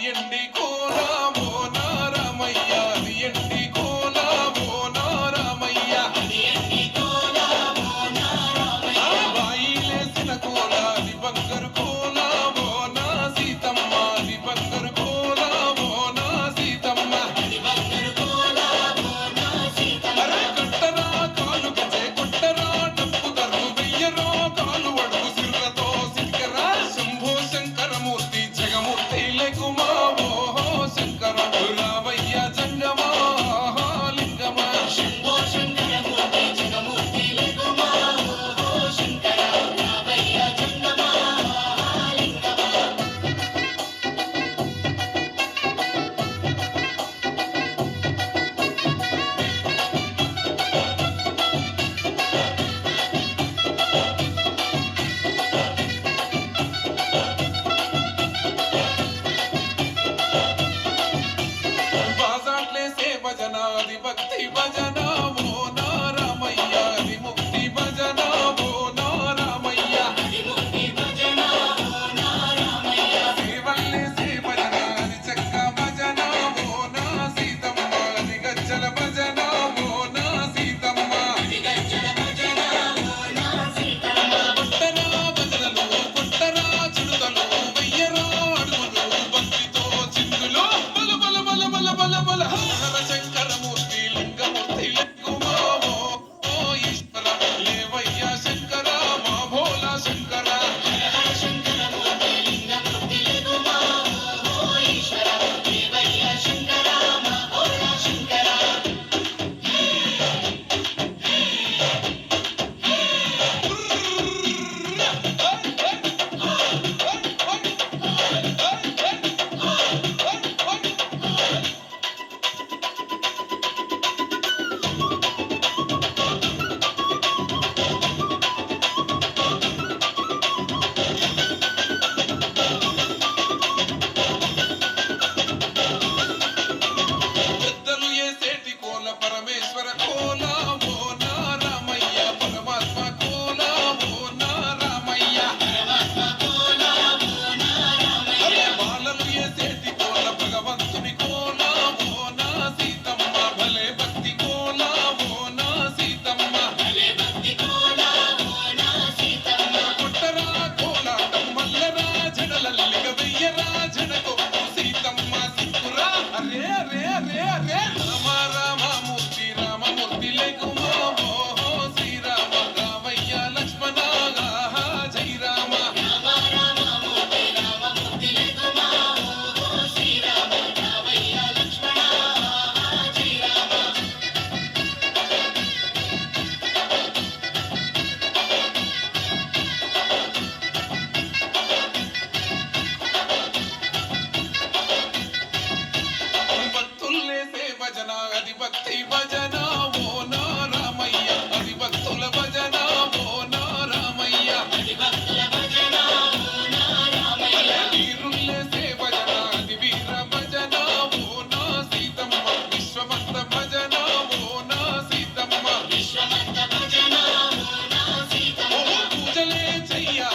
ఎండి కోలామో నారామయ్య అది ఎండి కోలామో నారామయ్య బాయిలేసిన కోలా అది బంగారు కోలామో నా సీతమ్మ అది బంగారు కోలామో నా సీతమ్మ అరే కట్టరా కాలు గజే కొట్టరా డప్పు దర్రు వెయ్యరో కాలు అడుగు సిర్రతో సిక్కరా శంభో శంకరమూర్తి జగమూర్తి లేకుమా ఓహో శంకర రావయ్య జంగమా లింగమా శంభో శంకరమూర్తి జగమూర్తి లేకుమా ఓహో శంకర రావయ్య జంగమా లింగమా బాజాట్లేసే భజన అది భక్తి భజన ఓ నారామయ్య అది ముక్తి భజన ఓ నారామయ్య సేవల్లేసే భజన అది చెక్క భజన ఓ నా సీతమ్మ అది గజ్జల భజన ఓ నా సీతమ్మ పుట్టరా భజనలు పుట్టరా చిరుతలు వెయ్యరా అడుగులు భక్తితో చిందులు బల బల బల బల బల బల హర శంకరమూర్తి లింగమూర్తి లింగుమా ఓ ఈశ్వర లేవయ్య శంకర మా భోలా శంకర శంకరమూర్తి లింగమూర్తి లింగుమా ఓ ఈశ్వర లేవయ్య శంకర మా భోలా శంకర పెద్దలు ఏసేటి కోల పరమేశ్వర కోల ఓ నారామయ్య పరమాత్మ కోల ఓ నారామయ్య అరే బాలలు ఏసేటి కోల భగవంతుని కోల ఓ నా సీతమ్మ భలే భక్తి కోల ఓ నా సీతమ్మ కొట్టరా కోలాటం మల్లరా జడలల్లిగ వెయ్యరా జడకొప్పు సీతమ్మ సిక్కురా అరే అరే అరే అరే రామ రామమూర్తి రామమూర్తి లేకుమా ఓహో శ్రీరామ రామయ్య లక్ష్మణ జై రామ భక్తుల్లేసే భజన అది భక్తి భజన ఓ నారామయ్య అది భక్తుల భజన ఓ నారామయ్య వీరుల్లేసే భజన అది వీర భజన ఓ నా సీతమ్మ విశ్వమంత భజన ఓ నా సీతమ్మ పూజలే చెయ్యాలి